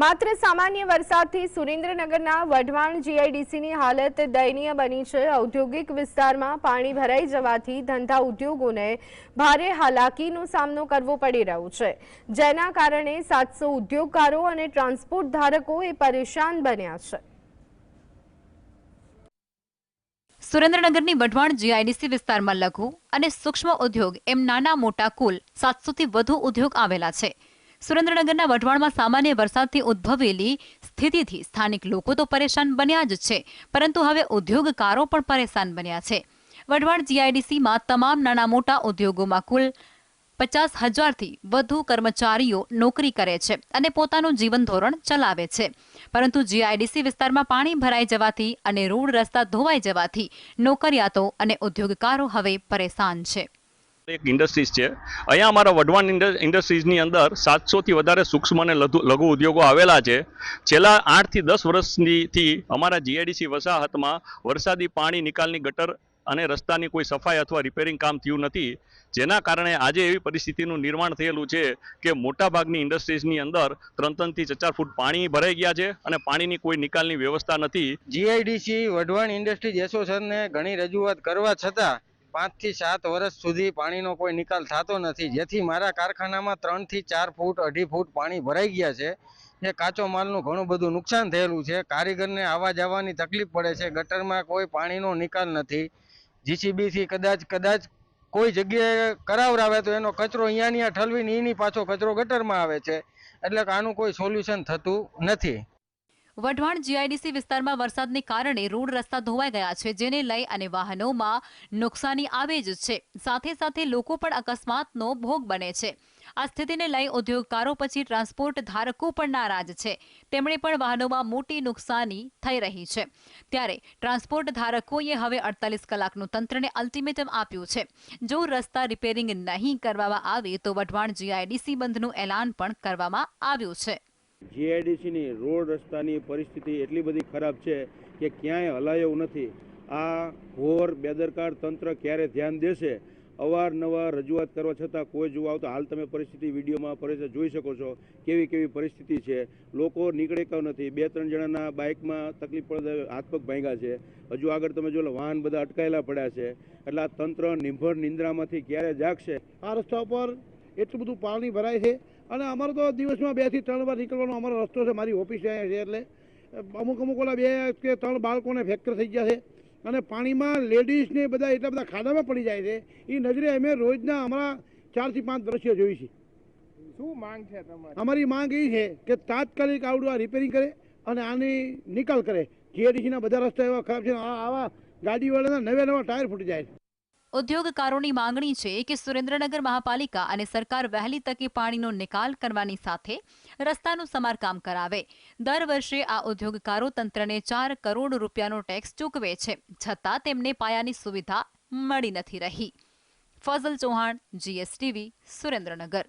માત્ર સામાન્ય વરસાદથી સુરેન્દ્રનગરના વઢવાણ જીઆઈડીસીની હાલત દયનીય બની છે। ઔદ્યોગિક વિસ્તારમાં પાણી ભરાઈ જવાથી ધંધા ઉદ્યોગોને ભારે હાલાકીનો સામનો કરવો પડી રહ્યો છે, જેના કારણે 700 ઉદ્યોગકારો અને ટ્રાન્સપોર્ટ ધારકો પરેશાન બન્યા છે। સુરેન્દ્રનગરની વઢવાણ જીઆઈડીસી વિસ્તારમાં લઘુ અને સૂક્ષ્મ ઉદ્યોગ એમ નાના મોટા કુલ 700 થી વધુ ઉદ્યોગ આવેલા છે। સુરેન્દ્રનગરના વઢવાણમાં સામાન્ય વરસાદથી ઉદ્ભવેલી સ્થિતિથી સ્થાનિક લોકો તો પરેશાન બન્યા જ છે, પરંતુ હવે ઉદ્યોગકારો પણ પરેશાન બન્યા છે। વઢવાણ જીઆઈડીસીમાં તમામ નાના મોટા ઉદ્યોગોમાં કુલ 50,000 થી વધુ કર્મચારીઓ નોકરી કરે છે અને પોતાનું જીવન ધોરણ ચલાવે છે, પરંતુ જીઆઈડીસી વિસ્તારમાં પાણી ભરાઈ જવાથી અને રોડ રસ્તા ધોવાઈ જવાથી નોકરિયાતો અને ઉદ્યોગકારો હવે પરેશાન છે। એક ઇન્ડસ્ટ્રીઝ છે। અહીંયા અમારા વઢવાણ ઇન્ડસ્ટ્રીઝની અંદર 700 થી વધારે સૂક્ષ્મ અને લઘુ ઉદ્યોગો આવેલા છે। છેલ્લા 8 થી 10 વર્ષથી અમારા જીઆઈડીસી વસાહતમાં વરસાદી પાણી નિકાલની ગટર અને રસ્તાની કોઈ સફાઈ અથવા રિપેરિંગ કામ થયું નથી, જેના કારણે આજે એવી પરિસ્થિતિનું નિર્માણ થયેલું છે કે મોટાભાગની ઇન્ડસ્ટ્રીઝની અંદર 3 થી 4 ફૂટ પાણી ભરાઈ ગયા છે અને પાણીની કોઈ નિકાલની વ્યવસ્થા નથી। જીઆઈડીસી વઢવાણ ઇન્ડસ્ટ્રીઝ એસોસિએશનને ઘણી રજૂઆત કરવા છતાં 5 થી 7 વર્ષ સુધી પાણીનો કોઈ નિકાલ થતો નથી, જેથી મારા કારખાનામાં 3 થી 4 ફૂટ 2.5 ફૂટ પાણી ભરાઈ ગયા છે। એ કાચો માલનું ઘણું બધું નુકસાન થયેલું છે। કારીગરને આવવા જવાની તકલીફ પડે છે। ગટરમાં કોઈ પાણીનો નિકાલ નથી। જીસીબીથી કદાચ કોઈ જગ્યાએ કરાવરાવે તો એનો કચરો અહીંયા ઠલવીને એની પાછો કચરો ગટરમાં આવે છે, એટલે કે આનું કોઈ સોલ્યુશન થતું નથી। વઢવાણ જીઆઈડીસી વિસ્તારમાં વરસાદને કારણે રોડ રસ્તા ધોવાઈ ગયા છે, જેને લઈ અને વાહનોમાં નુકસાની આવે જ છે, સાથે સાથે લોકો પણ અકસ્માતનો ભોગ બને છે। આ સ્થિતિને લઈ ઉદ્યોગકારો પછી ટ્રાન્સપોર્ટ ધારકો પણ નારાજ છે। તેમણે પણ વાહનોમાં મોટી નુકસાની થઈ રહી છે, ત્યારે ટ્રાન્સપોર્ટ ધારકોએ હવે 48 કલાકનું તંત્રને અલ્ટિમેટમ આપ્યું છે। જો રસ્તા રિપેરિંગ નહીં કરવામાં આવે તો વઢવાણ જીઆઈડીસી બંધનું એલાન પણ કરવામાં આવ્યું છે। જીઆઈડીસીની રોડ રસ્તાની પરિસ્થિતિ એટલી બધી ખરાબ છે કે ક્યાંય હલાયો નથી। આ ઘોર બેદરકાર તંત્ર ક્યારે ધ્યાન દેશે? અવારનવાર રજૂઆત કરવા છતાં કોઈ જોવા આવતો હાલ તમે પરિસ્થિતિ વિડીયોમાં જોઈ શકો છો કેવી પરિસ્થિતિ છે। લોકો નીકળે કેમ નથી। 2-3 જણાના બાઇકમાં તકલીફ પડે, હાથ પગ ભાંગ્યા છે। હજુ આગળ તમે જો વાહન બધા અટકાયેલા પડ્યા છે, એટલે આ તંત્ર નિર્ભર નિંદ્રામાંથી ક્યારે જાગશે? આ રસ્તા ઉપર એટલું બધું પાણી ભરાય છે અને અમારો તો દિવસમાં 2 થી 3 વાર નીકળવાનો અમારો રસ્તો છે। મારી ઓફિસ અહીંયા છે, એટલે અમુક ઓલા 2 કે 3 બાળકોને ફ્રેક્ચર થઈ ગયા છે અને પાણીમાં લેડીઝને બધા એટલા બધા ખાડામાં પડી જાય છે। એ નજરે અમે રોજના અમારા 4 થી 5 દ્રશ્યો જોઈ છે। શું માંગ છે તમારી? અમારી માંગ એ છે કે તાત્કાલિક આવડું આ રિપેરિંગ કરે અને આની નિકાલ કરે। જીઆઈડીસીના બધા રસ્તા એવા ખરાબ છે, આવા ગાડીવાળાના નવા ટાયર ફૂટી જાય છે। ઉદ્યોગકારોની માંગણી છે કે સુરેન્દ્રનગર મહાપાલિકા અને સરકાર વહેલી તકે પાણીનો નિકાલ કરવાની સાથે રસ્તાનું સમારકામ કરાવે। દર વર્ષે આ ઉદ્યોગકારો તંત્રને 4 કરોડ રૂપિયાનો ટેક્સ ચૂકવે છે, છતાં તેમને પાયાની સુવિધા મળી નથી રહી। ફઝલ ચૌહાણ, GSTV, સુરેન્દ્રનગર।